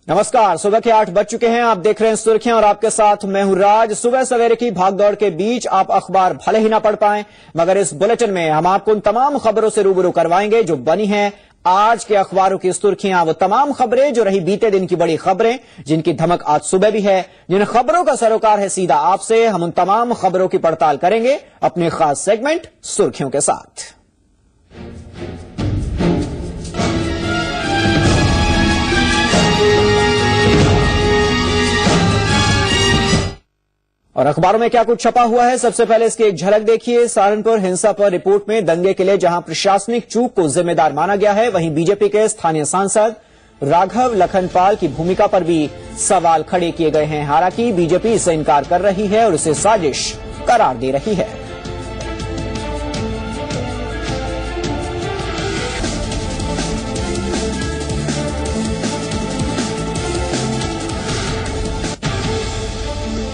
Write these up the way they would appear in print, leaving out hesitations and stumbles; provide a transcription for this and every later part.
नमस्कार, सुबह के 8 बज चुके हैं। आप देख रहे हैं सुर्खियां और आपके साथ मैं हूं राज। सुबह सवेरे की भागदौड़ के बीच आप अखबार भले ही ना पढ़ पाएं, मगर इस बुलेटिन में हम आपको उन तमाम खबरों से रूबरू करवाएंगे जो बनी हैं आज के अखबारों की सुर्खियां। वो तमाम खबरें जो रही बीते दिन की बड़ी खबरें, जिनकी धमक आज सुबह भी है, जिन खबरों का सरोकार है सीधा आपसे। हम उन तमाम खबरों की पड़ताल करेंगे अपने खास सेगमेंट सुर्खियों के साथ। और अखबारों में क्या कुछ छपा हुआ है, सबसे पहले इसकी एक झलक देखिए। सहारनपुर हिंसा पर रिपोर्ट में दंगे के लिए जहां प्रशासनिक चूक को जिम्मेदार माना गया है, वहीं बीजेपी के स्थानीय सांसद राघव लखनपाल की भूमिका पर भी सवाल खड़े किए गए हैं। हालांकि बीजेपी इससे इनकार कर रही है और इसे साजिश करार दे रही है।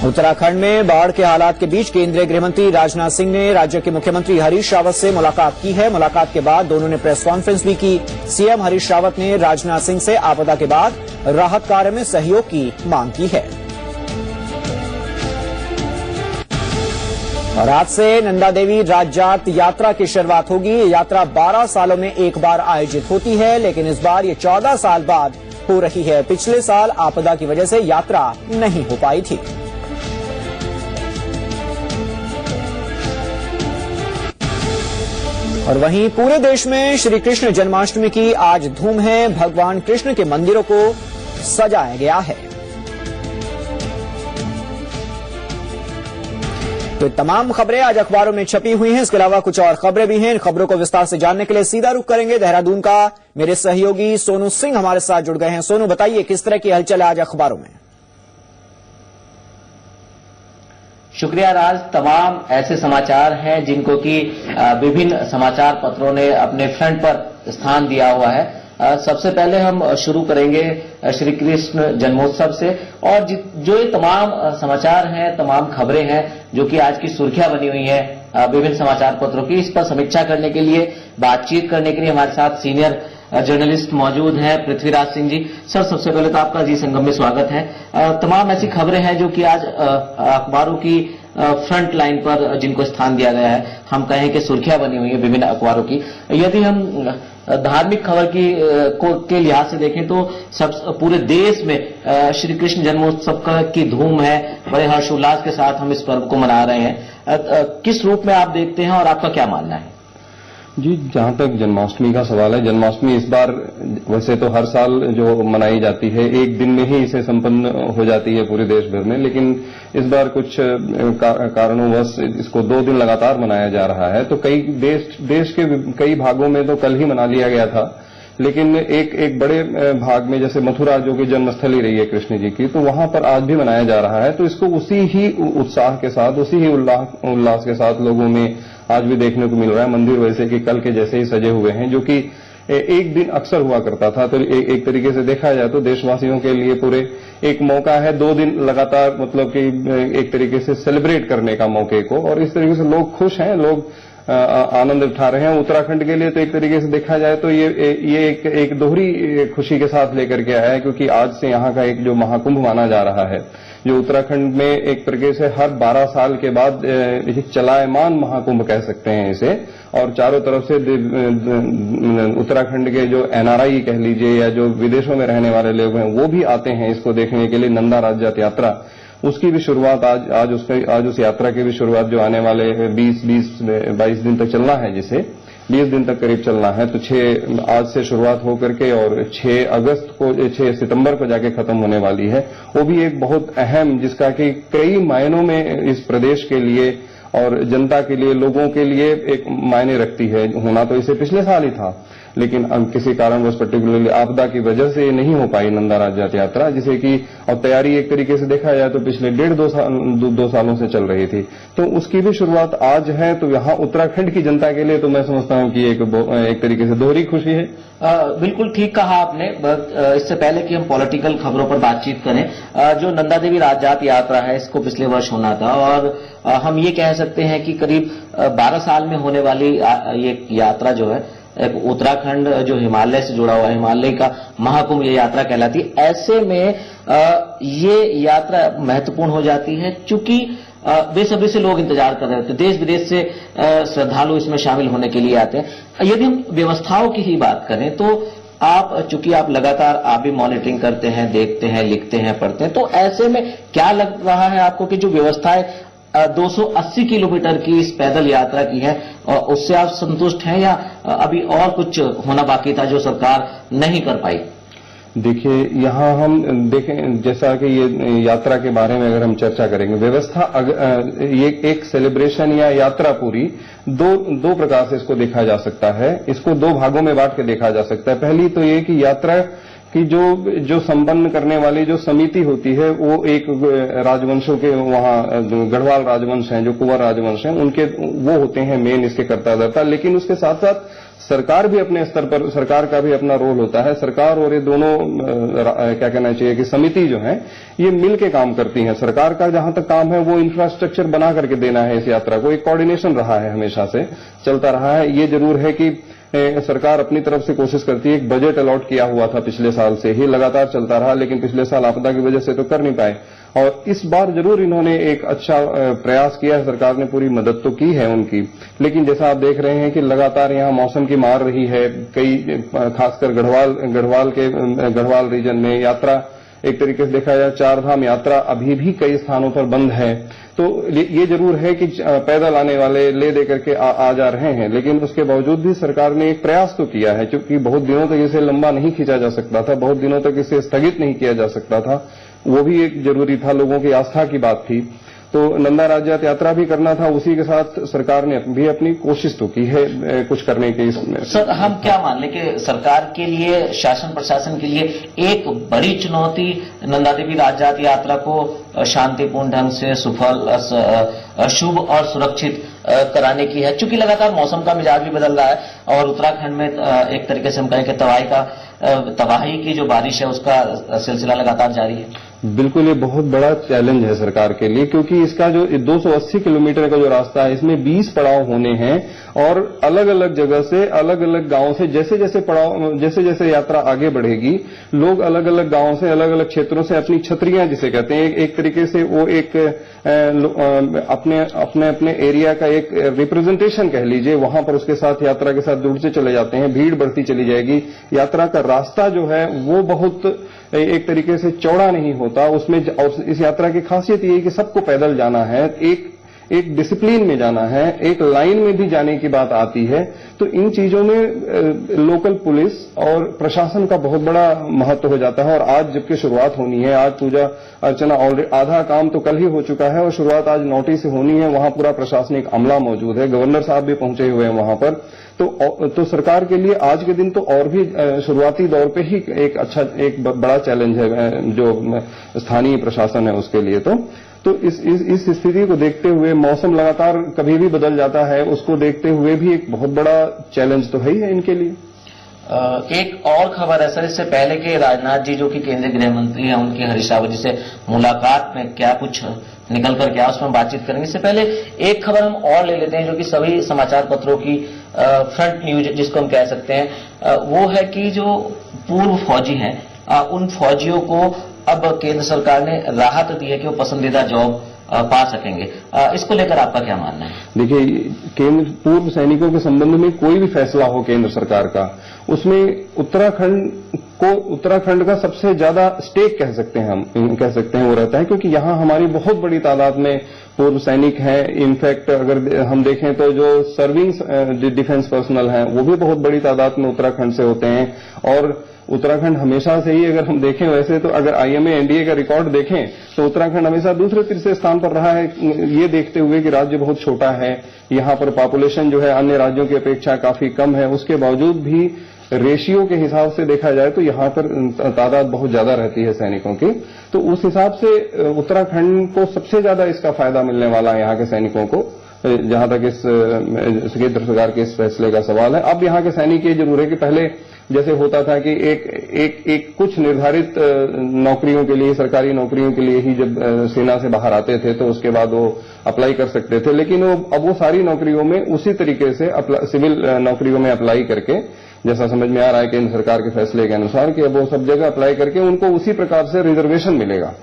उत्तराखंड में बाढ़ के हालात के बीच केंद्रीय गृहमंत्री राजनाथ सिंह ने राज्य के मुख्यमंत्री हरीश रावत से मुलाकात की है। मुलाकात के बाद दोनों ने प्रेस कॉन्फ्रेंस भी की। सीएम हरीश रावत ने राजनाथ सिंह से आपदा के बाद राहत कार्य में सहयोग की मांग की है। और आज से नंदा देवी राज्यात यात्रा की शुरुआत होगी। ये यात्रा 12 सालों में एक बार आयोजित होती है, लेकिन इस बार ये 14 साल बाद हो रही है। पिछले साल आपदा की वजह से यात्रा नहीं हो पाई थी। और वहीं पूरे देश में श्री कृष्ण जन्माष्टमी की आज धूम है। भगवान कृष्ण के मंदिरों को सजाया गया है। तो तमाम खबरें आज अखबारों में छपी हुई हैं। इसके अलावा कुछ और खबरें भी हैं। इन खबरों को विस्तार से जानने के लिए सीधा रुख करेंगे देहरादून का। मेरे सहयोगी सोनू सिंह हमारे साथ जुड़ गए हैं। सोनू, बताइए किस तरह की हलचल है आज अखबारों में? शुक्रिया राज। तमाम ऐसे समाचार हैं जिनको कि विभिन्न समाचार पत्रों ने अपने फ्रंट पर स्थान दिया हुआ है। सबसे पहले हम शुरू करेंगे श्री कृष्ण जन्मोत्सव से, और जो ये तमाम समाचार हैं, तमाम खबरें हैं जो कि आज की सुर्खियां बनी हुई हैं विभिन्न समाचार पत्रों की, इस पर समीक्षा करने के लिए, बातचीत करने के लिए हमारे साथ सीनियर जर्नलिस्ट मौजूद हैं पृथ्वीराज सिंह जी। सर, सबसे पहले तो आपका जी संगम में स्वागत है। तमाम ऐसी खबरें हैं जो कि आज अखबारों की फ्रंट लाइन पर जिनको स्थान दिया गया है, हम कहें कि सुर्खियां बनी हुई है विभिन्न अखबारों की। यदि हम धार्मिक खबर के लिहाज से देखें तो पूरे देश में श्री कृष्ण जन्मोत्सव की धूम है। बड़े हर्षोल्लास के साथ हम इस पर्व को मना रहे हैं। किस रूप में आप देखते हैं और आपका क्या मानना है? जी, जहां तक जन्माष्टमी का सवाल है, जन्माष्टमी इस बार वैसे तो हर साल जो मनाई जाती है एक दिन में ही इसे संपन्न हो जाती है पूरे देश भर में, लेकिन इस बार कुछ कारणों इसको 2 दिन लगातार मनाया जा रहा है। तो कई देश के कई भागों में तो कल ही मना लिया गया था, लेकिन एक बड़े भाग में जैसे मथुरा जो कि जन्मस्थली रही है कृष्ण जी की, तो वहां पर आज भी मनाया जा रहा है। तो इसको उसी ही उत्साह के साथ, उसी ही उल्लास के साथ लोगों में आज भी देखने को मिल रहा है। मंदिर वैसे कि कल के जैसे ही सजे हुए हैं, जो कि एक दिन अक्सर हुआ करता था। तो एक तरीके से देखा जाए तो देशवासियों के लिए पूरे एक मौका है 2 दिन लगातार, मतलब कि एक तरीके से सेलिब्रेट करने का मौके को, और इस तरीके से लोग खुश हैं, लोग आनंद उठा रहे हैं। उत्तराखंड के लिए तो एक तरीके से देखा जाए तो ये एक दोहरी खुशी के साथ लेकर के आया है, क्योंकि आज से यहाँ का एक जो महाकुंभ माना जा रहा है, जो उत्तराखंड में एक तरीके से हर 12 साल के बाद चलायमान महाकुंभ कह सकते हैं इसे, और चारों तरफ से उत्तराखंड के जो एनआरआई कह लीजिए या जो विदेशों में रहने वाले लोग हैं वो भी आते हैं इसको देखने के लिए। नंदा राज्यात यात्रा, उसकी भी शुरुआत आज उस यात्रा की भी शुरुआत जो आने वाले 22 दिन तक चलना है, जिसे 20 दिन तक करीब चलना है, तो आज से शुरुआत होकर के और 6 सितंबर को जाके खत्म होने वाली है। वो भी एक बहुत अहम, जिसका कि कई मायनों में इस प्रदेश के लिए और जनता के लिए, लोगों के लिए एक मायने रखती है। होना तो इसे पिछले साल ही था, लेकिन किसी कारणवश पर्टिकुलरली आपदा की वजह से नहीं हो पाई नंदा राज्यात यात्रा, जिसे कि और तैयारी एक तरीके से देखा जाए तो पिछले 1.5-2 सालों से चल रही थी। तो उसकी भी शुरुआत आज है। तो यहाँ उत्तराखंड की जनता के लिए तो मैं समझता हूँ कि एक तरीके से दोहरी खुशी है। बिल्कुल ठीक कहा आपने। इससे पहले कि हम पॉलिटिकल खबरों पर बातचीत करें, जो नंदा देवी राज्यात यात्रा है इसको पिछले वर्ष होना था, और हम ये कह सकते हैं कि करीब 12 साल में होने वाली ये यात्रा जो है एक उत्तराखंड जो हिमालय से जुड़ा हुआ है, हिमालय का महाकुंभ ये यात्रा कहलाती है। ऐसे में ये यात्रा महत्वपूर्ण हो जाती है, चूंकि बेसब्री से लोग इंतजार कर रहे होते हैं, देश विदेश से श्रद्धालु इसमें शामिल होने के लिए आते हैं। यदि हम व्यवस्थाओं की ही बात करें तो चूंकि आप लगातार आप भी मॉनिटरिंग करते हैं, देखते हैं, लिखते हैं, पढ़ते हैं, तो ऐसे में क्या लग रहा है आपको कि जो व्यवस्थाएं 280 किलोमीटर की इस पैदल यात्रा की है, उससे आप संतुष्ट हैं या अभी और कुछ होना बाकी था जो सरकार नहीं कर पाई? देखिए, यहाँ हम देखें, जैसा कि ये यात्रा के बारे में अगर हम चर्चा करेंगे, व्यवस्था ये एक सेलिब्रेशन या यात्रा पूरी दो प्रकार से इसको देखा जा सकता है। इसको दो भागों में बांट के देखा जा सकता है। पहली तो ये कि यात्रा कि जो संपन्न करने वाली जो समिति होती है वो एक राजवंशों के, वहां गढ़वाल राजवंश हैं, जो कुंवर राजवंश हैं, उनके वो होते हैं मेन इसके कर्ता धर्ता। लेकिन उसके साथ साथ सरकार भी अपने स्तर पर, सरकार का भी अपना रोल होता है। सरकार और ये दोनों क्या कहना चाहिए कि समिति जो है ये मिल के काम करती है। सरकार का जहां तक काम है वो इंफ्रास्ट्रक्चर बना करके देना है इस यात्रा को। एक कोऑर्डिनेशन रहा है, हमेशा से चलता रहा है। ये जरूर है कि सरकार अपनी तरफ से कोशिश करती है। एक बजट अलॉट किया हुआ था पिछले साल से ही, लगातार चलता रहा, लेकिन पिछले साल आपदा की वजह से तो कर नहीं पाए। और इस बार जरूर इन्होंने एक अच्छा प्रयास किया है, सरकार ने पूरी मदद तो की है उनकी। लेकिन जैसा आप देख रहे हैं कि लगातार यहां मौसम की मार रही है। कई खासकर गढ़वाल रीजन में यात्रा एक तरीके से देखा जाए, चार धाम यात्रा अभी भी कई स्थानों पर बंद है। तो ये जरूर है कि पैदल आने वाले ले दे करके आ जा रहे हैं, लेकिन उसके बावजूद भी सरकार ने एक प्रयास तो किया है, क्योंकि बहुत दिनों तक इसे लंबा नहीं खींचा जा सकता था, बहुत दिनों तक इसे स्थगित नहीं किया जा सकता था। वो भी एक जरूरी था, लोगों की आस्था की बात थी। तो नंदा राज्य यात्रा भी करना था, उसी के साथ सरकार ने भी अपनी कोशिश तो की है कुछ करने की। सर, हम क्या मान लें कि सरकार के लिए, शासन प्रशासन के लिए एक बड़ी चुनौती नंदा देवी राज्य यात्रा को शांतिपूर्ण ढंग से सफल, शुभ और सुरक्षित कराने की है, क्योंकि लगातार मौसम का मिजाज भी बदल रहा है और उत्तराखंड में एक तरीके से हम कहें कि तबाही की जो बारिश है उसका सिलसिला लगातार जारी है। बिल्कुल, ये बहुत बड़ा चैलेंज है सरकार के लिए, क्योंकि इसका जो 280 किलोमीटर का जो रास्ता है, इसमें 20 पड़ाव होने हैं और अलग अलग जगह से, अलग अलग गांव से जैसे जैसे यात्रा आगे बढ़ेगी, लोग अलग अलग गांवों से, अलग अलग क्षेत्रों से अपनी छतरियां जिसे कहते हैं, एक तरीके से वो एक अपने एरिया का एक रिप्रेजेंटेशन कह लीजिए, वहां पर उसके साथ यात्रा के साथ जुड़ते चले जाते हैं। भीड़ बढ़ती चली जाएगी। यात्रा का रास्ता जो है वो बहुत एक तरीके से चौड़ा नहीं होता उसमें। और इस यात्रा की खासियत ये है कि सबको पैदल जाना है, एक डिसिप्लिन में जाना है, एक लाइन में भी जाने की बात आती है। तो इन चीजों में लोकल पुलिस और प्रशासन का बहुत बड़ा महत्व हो जाता है। और आज जबकि शुरुआत होनी है, आज पूजा अर्चना ऑलरेडी आधा काम तो कल ही हो चुका है और शुरुआत आज 9 से होनी है। वहां पूरा प्रशासनिक अमला मौजूद है, गवर्नर साहब भी पहुंचे हुए हैं वहां पर। तो सरकार के लिए आज के दिन तो और भी शुरुआती दौर पे ही एक बड़ा चैलेंज है जो स्थानीय प्रशासन है उसके लिए। तो इस स्थिति को देखते हुए, मौसम लगातार कभी भी बदल जाता है, उसको देखते हुए भी एक बहुत बड़ा चैलेंज तो है ही है इनके लिए। एक और खबर है सर, इससे पहले कि राजनाथ जी जो कि केंद्रीय गृह मंत्री हैं, उनकी हरीश रावत जी से मुलाकात में क्या कुछ निकल कर गया उसमें बातचीत करेंगे। इससे पहले एक खबर हम और ले लेते हैं जो कि सभी समाचार पत्रों की फ्रंट न्यूज जिसको हम कह सकते हैं, वो है कि जो पूर्व फौजी हैं उन फौजियों को अब केंद्र सरकार ने राहत दी है कि वो पसंदीदा जॉब पा सकेंगे। इसको लेकर आपका क्या मानना है? देखिए, केंद्र पूर्व सैनिकों के संबंध में कोई भी फैसला हो केंद्र सरकार का, उसमें उत्तराखंड का सबसे ज्यादा स्टेक कह सकते हैं वो रहता है, क्योंकि यहां हमारी बहुत बड़ी तादाद में पूर्व सैनिक हैं। इनफैक्ट अगर हम देखें तो जो सर्विंग डिफेंस पर्सनल हैं वो भी बहुत बड़ी तादाद में उत्तराखंड से होते हैं। और उत्तराखंड हमेशा से ही, अगर हम देखें वैसे तो अगर IMA NDA का रिकॉर्ड देखें तो उत्तराखंड हमेशा दूसरे तीसरे स्थान पर रहा है। ये देखते हुए कि राज्य बहुत छोटा है, यहां पर पॉपुलेशन जो है अन्य राज्यों की अपेक्षा काफी कम है, उसके बावजूद भी रेशियो के हिसाब से देखा जाए तो यहां पर तादाद बहुत ज्यादा रहती है सैनिकों की। तो उस हिसाब से उत्तराखंड को सबसे ज्यादा इसका फायदा मिलने वाला है यहाँ के सैनिकों को। जहां तक इस केंद्र सरकार के इस फैसले का सवाल है। अब यहाँ के सैनिक ये जरूर है कि पहले जैसे होता था कि एक कुछ निर्धारित नौकरियों के लिए, सरकारी नौकरियों के लिए ही जब सेना से बाहर आते थे तो उसके बाद वो अप्लाई कर सकते थे, लेकिन अब वो सारी नौकरियों में उसी तरीके से सिविल नौकरियों में अप्लाई करके, जैसा समझ में आ रहा है केंद्र सरकार के फैसले के अनुसार, कि अब वो सब जगह अप्लाई करके उनको उसी प्रकार से रिजर्वेशन मिलेगा,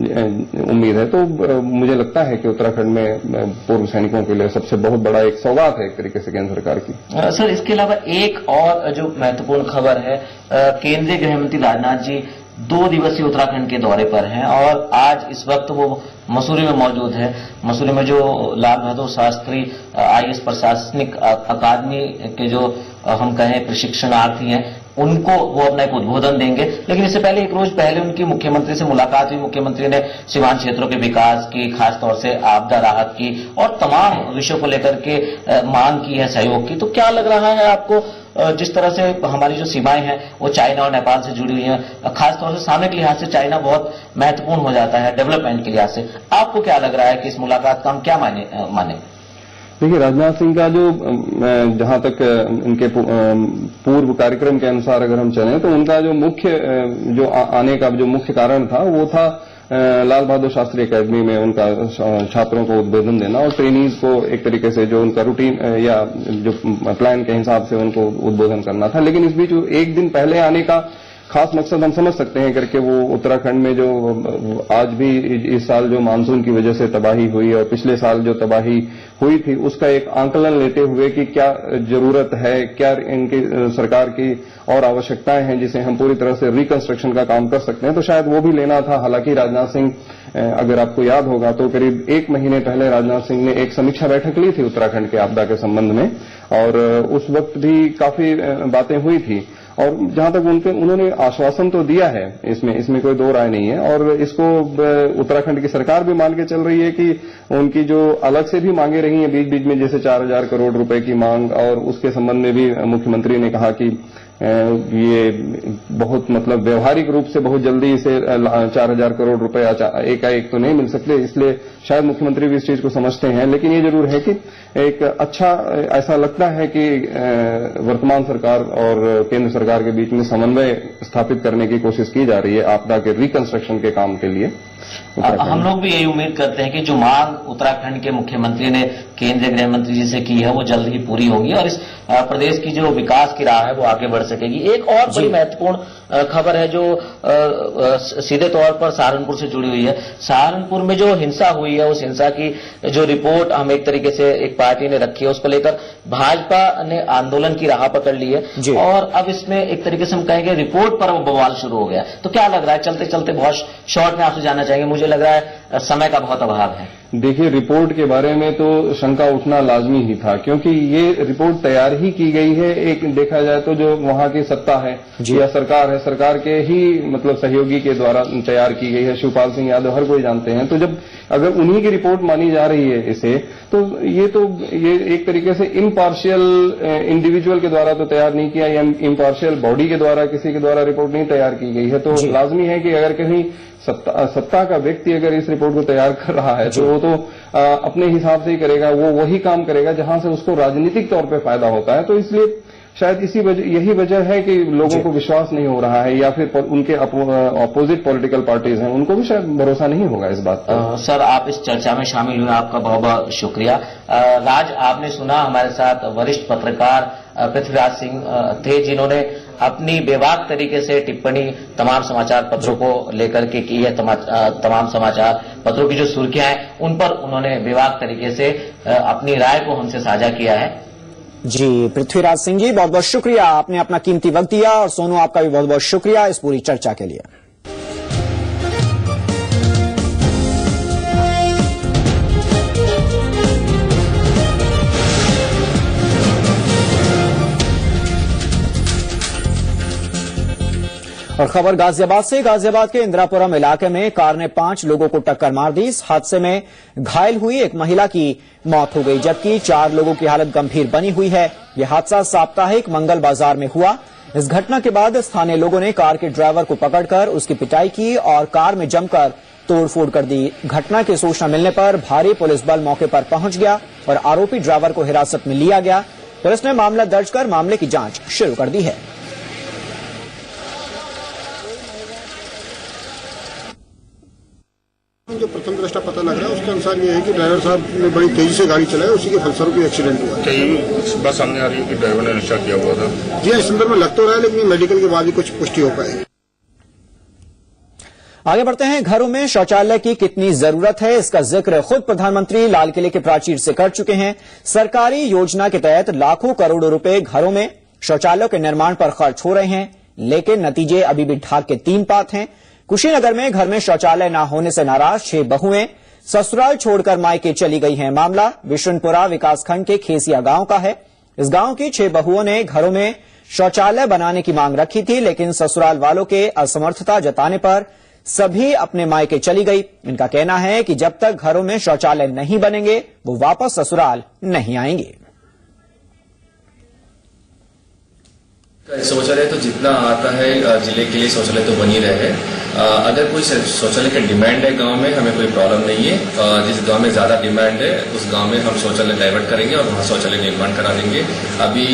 उम्मीद है। तो मुझे लगता है कि उत्तराखंड में पूर्व सैनिकों के लिए सबसे बहुत बड़ा एक सौगात है एक तरीके से केंद्र सरकार की। सर, इसके अलावा एक और जो महत्वपूर्ण खबर है, केंद्रीय गृह मंत्री राजनाथ जी 2 दिवसीय उत्तराखंड के दौरे पर हैं और आज इस वक्त वो मसूरी में मौजूद है। मसूरी में जो लाल बहादुर शास्त्री IAS प्रशासनिक अकादमी के जो हम कहें प्रशिक्षणार्थी हैं, उनको वो अपना एक उद्बोधन देंगे। लेकिन इससे पहले एक रोज पहले उनकी मुख्यमंत्री से मुलाकात हुई। मुख्यमंत्री ने सीमांत क्षेत्रों के विकास की, खासतौर से आपदा राहत की और तमाम विषयों को लेकर के मांग की है, सहयोग की। तो क्या लग रहा है आपको, जिस तरह से हमारी जो सीमाएं हैं वो चाइना और नेपाल से जुड़ी हुई हैं, खासतौर से सामरिक लिहाज से चाइना बहुत महत्वपूर्ण हो जाता है डेवलपमेंट के लिहाज से, आपको क्या लग रहा है कि इस मुलाकात का हम क्या माने? देखिए, राजनाथ सिंह का जो जहां तक इनके पूर्व कार्यक्रम के अनुसार अगर हम चलें तो उनका जो मुख्य जो आने का जो मुख्य कारण था वो था लाल बहादुर शास्त्री एकेडमी में उनका छात्रों को उद्बोधन देना और ट्रेनीज को एक तरीके से जो उनका रूटीन या जो प्लान के हिसाब से उनको उद्बोधन करना था। लेकिन इस बीच एक दिन पहले आने का खास मकसद हम समझ सकते हैं करके वो उत्तराखंड में जो आज भी इस साल जो मानसून की वजह से तबाही हुई और पिछले साल जो तबाही हुई थी उसका एक आंकलन लेते हुए कि क्या जरूरत है, क्या इनकी सरकार की और आवश्यकताएं हैं जिसे हम पूरी तरह से रिकंस्ट्रक्शन का काम कर सकते हैं, तो शायद वो भी लेना था। हालांकि राजनाथ सिंह, अगर आपको याद होगा तो करीब 1 महीने पहले राजनाथ सिंह ने एक समीक्षा बैठक ली थी उत्तराखंड के आपदा के संबंध में और उस वक्त भी काफी बातें हुई थी और जहां तक उन्होंने आश्वासन तो दिया है, इसमें कोई दो राय नहीं है और इसको उत्तराखंड की सरकार भी मान के चल रही है कि उनकी जो अलग से भी मांगे रही हैं बीच बीच में, जैसे 4000 करोड़ रुपए की मांग, और उसके संबंध में भी मुख्यमंत्री ने कहा कि ये बहुत मतलब व्यवहारिक रूप से बहुत जल्दी इसे 4000 करोड़ रुपए एकाएक तो नहीं मिल सकते, इसलिए शायद मुख्यमंत्री भी इस चीज को समझते हैं। लेकिन ये जरूर है कि एक अच्छा ऐसा लगता है कि वर्तमान सरकार और केंद्र सरकार के बीच में समन्वय स्थापित करने की कोशिश की जा रही है आपदा के रिकंस्ट्रक्शन के काम के लिए। हम लोग भी यही उम्मीद करते हैं कि जो मांग उत्तराखंड के मुख्यमंत्री ने केंद्रीय गृह मंत्री जी से की है वो जल्द ही पूरी होगी और इस प्रदेश की जो विकास की राह है वो आगे बढ़ सकेगी। एक और बड़ी महत्वपूर्ण खबर है जो सीधे तौर पर सहारनपुर से जुड़ी हुई है। सहारनपुर में जो हिंसा हुई है उस हिंसा की जो रिपोर्ट हम एक तरीके से एक पार्टी ने रखी है, उसको लेकर भाजपा ने आंदोलन की राह पकड़ ली है और अब इसमें एक तरीके से हम कहेंगे रिपोर्ट पर वो बवाल शुरू हो गया। तो क्या लग रहा है, चलते चलते बहुत शॉर्ट में आपसे जानना चाहेंगे, मुझे लग रहा है समय का बहुत अभाव है। देखिए, रिपोर्ट के बारे में तो शंका उठना लाजमी ही था क्योंकि ये रिपोर्ट तैयार ही की गई है। एक देखा जाए तो जो वहां की सत्ता है या सरकार है, सरकार के ही मतलब सहयोगी के द्वारा तैयार की गई है। शिवपाल सिंह यादव हर कोई जानते हैं, तो जब अगर उन्हीं की रिपोर्ट मानी जा रही है इसे, तो ये एक तरीके से इम्पार्शियल इंडिविजुअल के द्वारा तो तैयार नहीं किया या इम्पार्शियल बॉडी के द्वारा किसी के द्वारा रिपोर्ट नहीं तैयार की गई है। तो लाजमी है कि अगर कहीं सत्ता का व्यक्ति अगर इस रिपोर्ट को तैयार कर रहा है तो वो तो अपने हिसाब से ही करेगा, वो वही काम करेगा जहां से उसको राजनीतिक तौर पे फायदा होता है। तो इसलिए शायद यही वजह है कि लोगों को विश्वास नहीं हो रहा है या फिर उनके अपोजिट पॉलिटिकल पार्टीज हैं उनको भी शायद भरोसा नहीं होगा इस बात पर। सर, आप इस चर्चा में शामिल हुए, आपका बहुत बहुत शुक्रिया। राज, आपने सुना हमारे साथ वरिष्ठ पत्रकार पृथ्वीराज सिंह थे जिन्होंने अपनी बेबाक तरीके से टिप्पणी तमाम समाचार पत्रों को लेकर के की है। तमाम समाचार पत्रों की जो सुर्खियां हैं उन पर उन्होंने बेबाक तरीके से अपनी राय को हमसे साझा किया है। जी, पृथ्वीराज सिंह जी, बहुत बहुत शुक्रिया, आपने अपना कीमती वक्त दिया और सोनू आपका भी बहुत बहुत शुक्रिया इस पूरी चर्चा के लिए। और खबर गाजियाबाद से। गाजियाबाद के इंदिरापुरम इलाके में कार ने 5 लोगों को टक्कर मार दी। इस हादसे में घायल हुई एक महिला की मौत हो गई जबकि 4 लोगों की हालत गंभीर बनी हुई है। यह हादसा साप्ताहिक मंगल बाजार में हुआ। इस घटना के बाद स्थानीय लोगों ने कार के ड्राइवर को पकड़कर उसकी पिटाई की और कार में जमकर तोड़फोड़ कर दी। घटना की सूचना मिलने पर भारी पुलिस बल मौके पर पहुंच गया और आरोपी ड्राइवर को हिरासत में लिया गया। पुलिस ने मामला दर्ज कर मामले की जांच शुरू कर दी है। जो प्रथम दृष्टा पता लग रहा है उसके अनुसार ये है कि ड्राइवर साहब ने बड़ी तेजी से गाड़ी चलाई, उसी के फलस्वरूप एक्सीडेंट हुआ। कहीं बात सामने आ रही है कि ड्राइवर ने नशा किया हुआ था। जी इस संदर्भ में लग तो रहा है, लेकिन मेडिकल के बाद ही कुछ पुष्टि हो पाएगी। आगे बढ़ते हैं। घरों में शौचालय की कितनी जरूरत है, इसका जिक्र खुद प्रधानमंत्री लाल किले के प्राचीर से कर चुके हैं। सरकारी योजना के तहत लाखों करोड़ों रुपए घरों में शौचालयों के निर्माण पर खर्च हो रहे हैं, लेकिन नतीजे अभी भी ढाक के तीन पात हैं। कुशीनगर में घर में शौचालय न होने से नाराज 6 बहुएं ससुराल छोड़कर मायके चली गई हैं। मामला बिशुनपुरा विकासखंड के खेसिया गांव का है। इस गांव की 6 बहुओं ने घरों में शौचालय बनाने की मांग रखी थी, लेकिन ससुराल वालों के असमर्थता जताने पर सभी अपने मायके चली गई। इनका कहना है कि जब तक घरों में शौचालय नहीं बनेंगे वो वापस ससुराल नहीं आएंगे। शौचालय तो जितना आता है जिले के लिए शौचालय तो बनी रहे। अगर कोई शौचालय का डिमांड है गांव में, हमें कोई प्रॉब्लम नहीं है। जिस गांव में ज्यादा डिमांड है उस गांव में हम शौचालय डाइवर्ट करेंगे और वहां शौचालय निर्माण करा देंगे। अभी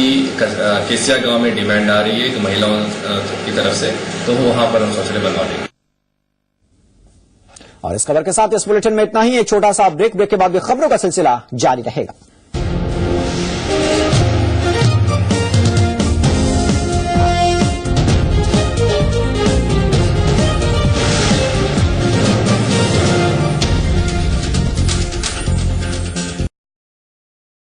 केसिया गांव में डिमांड आ रही है महिलाओं की तरफ से, तो वहां पर हम शौचालय बनवा देंगे। और इस खबर के साथ इस बुलेटिन में इतना ही। एक छोटा सा ब्रेक के बाद भी खबरों का सिलसिला जारी रहेगा।